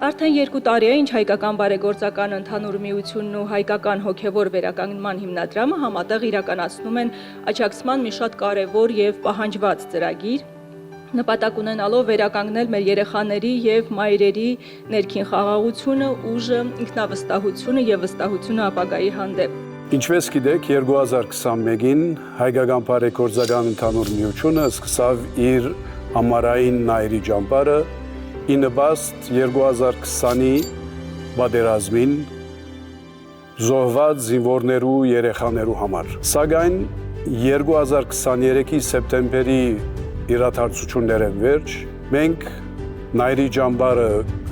Արդեն 2 տարի է, ինչ հայկական բարեգործական ընդհանուր միությունն ու հայկական հոգևոր վերականգնման հիմնադրամը համատեղ իրականացնում են աջակցման մի շատ կարևոր եւ պահանջված ծրագիր, նպատակ ունենալով վերականգնել մեր երեխաների եւ մայրերի ներքին խաղաղությունը, ուժը, ինքնավստահությունը եւ վստահությունը ապագայի հանդեպ։ Ինչպես գիտեք, 2021-ին հայկական բարեգործական ընդհանուր միությունը սկսավ իր ամառային նայրի ճամբարը ի նպաստ 2020-ի պատերազմին զոհված զինվորներու երեխաներու համար։ Սակայն 2023-ի սեպտեմբերի իրադարձություններն վերջ մենք նայրի ճամբարը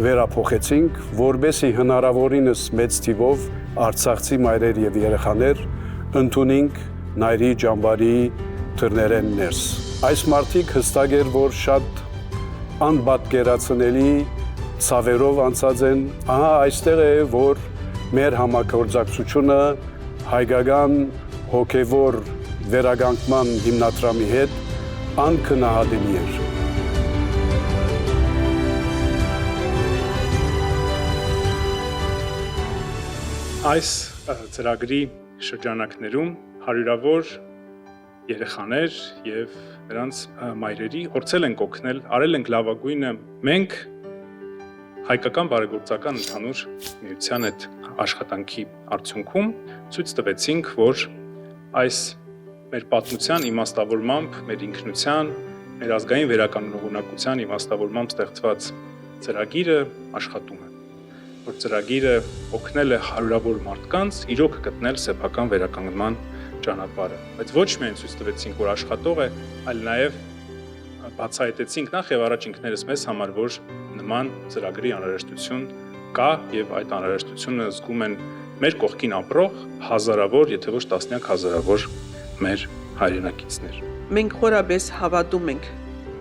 վերափոխեցինք, որբեսի հնարավորինս մեծ թիվով արցախցի մայրեր եւ երեխաներ ընդունենք նայրի ճամբարի դռներեն ներս։ Այս մարդիկ հստակ էր, որ շատ անպատկերացնելի ցավերով անցած են, ահա այստեղ է, որ մեր համագործակցությունը հայկական հոգևոր վերականգնման հիմնադրամի հետ անքնահատելի էր։ Այս ծրագրի շրջանակներում հարյուրավոր երեխաներ եւ նրանց մայրերի փորձել ենք օգնել, արել ենք լավագույնը։ Մենք հայկական բարեգործական ընդհանուր միության այդ աշխատանքի արդյունքում ցույց տվեցինք, որ այս մեր պատմության իմաստավորմամբ, մեր ինքնության, մեր ազգային վերականգնողունակության իմաստավորմամբ ստեղծված ծրագիրը աշխատում է, որ ծրագիրը օգնել է հարյուրավոր մարդկանց իրոք գտնել սեփական վերականգնման ճանապարհը, բայց ոչ միայն ցույց տվեցինք, որ աշխատող է, այլ նաև բացահայտեցինք նախ եւ առաջ ինքներս մեզ համար, որ նման ծրագրի անհրաժեշտություն կա եւ այդ անհրաժեշտությունը զգում են մեր կողքին ապրող հազարավոր, եթե ոչ տասնյակ հազարավոր մեր հայրենակիցներ։ Մենք խորապես հավատում ենք,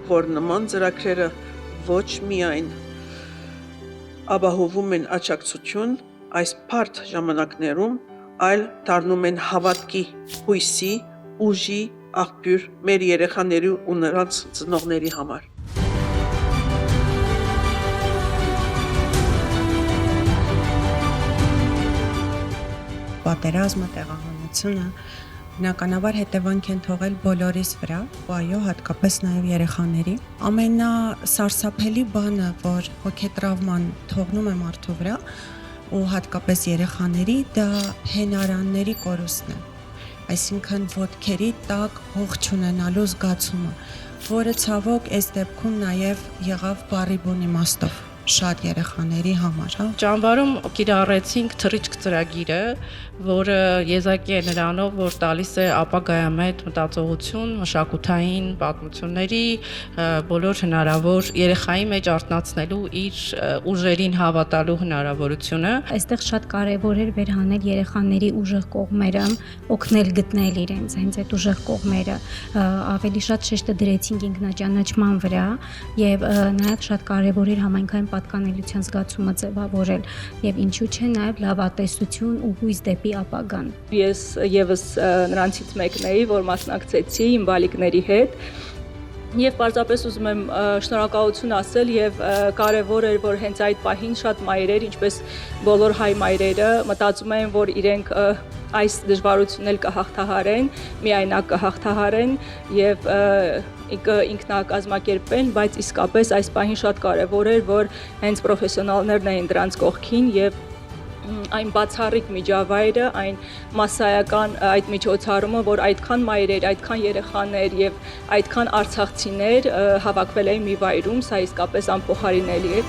որ նման ծրագրերը ոչ միայն ապահովում են աջակցություն այս բարդ ժամանակներում, այլ դառնում են հավատքի, հույսի, ուժի աղբյուր մեր երեխաների ու նրանց ծնողների համար։ Պատերազմը, տեղահանությունը բնականաբար հետևանք են թողել բոլորիս վրա, ու այո, հատկապես նաև երեխաների։ Ամենասարսափելի բանը, որ հոգետրավման թողնում է մարդու վրա, ու հատկապես երեխաների, դա հենարանների կորուստն է, այսինքն ոտքերի տակ հող չունենալու զգացումը, որը ցավոք այս դեպքում նաև եղավ բառի բուն իմաստով շատ երեխաների համար։ Ճամբարում կիրառեցինք թռիչք ծրագիրը, որը եզակի է նրանով, որ տալիս է ապագայամետ մտածողություն, մշակութային պատմությունների, բոլոր հնարավոր երեխայի մեջ արտնացնելու իր ուժերին հավատալու հնարավորությունը։ Այստեղ շատ կարևոր էր վերհանել երեխաների ուժեղ կողմերը, օգնել գտնել իրենց հենց այդ ուժեղ կողմերը, ավելի շատ շեշտը դրեցինք ինքնաճանաչման վրա եւ նաեւ շատ կարևոր էր համայնքային պատկանելիության զգացումը ձևավորել եւ ինչու՞ չէ նաեւ լավատեսություն ու հույս դեպի ապագան։ Ես եւս նրանցից մեկն էի, որ մասնակցեցի իմ բալիկների հետ եւ պարզապես ուզում եմ շնորհակալություն ասել եւ կարեւոր էր, որ հենց այդ պահին շատ մայրեր, ինչպես բոլոր հայ մայրերը, մտածում էին, որ իրենք այս դժվարությունն էլ կհաղթահարեն, միայնակ կհաղթահարեն եւ ինքնակազմակերպեն, բայց իսկապես այս պահին շատ կարևոր էր, որ հենց պրոֆեսիոնալներն էին դրանց կողքին եւ այն բացառիկ միջավայրը, այն մասսայական այդ միջոցառումը, որ այդքան մայրեր, այդքան երեխաներ եւ այդքան արցախցիներ հավաքվել էին մի վայրում, սա իսկապես անփոխարինելի է։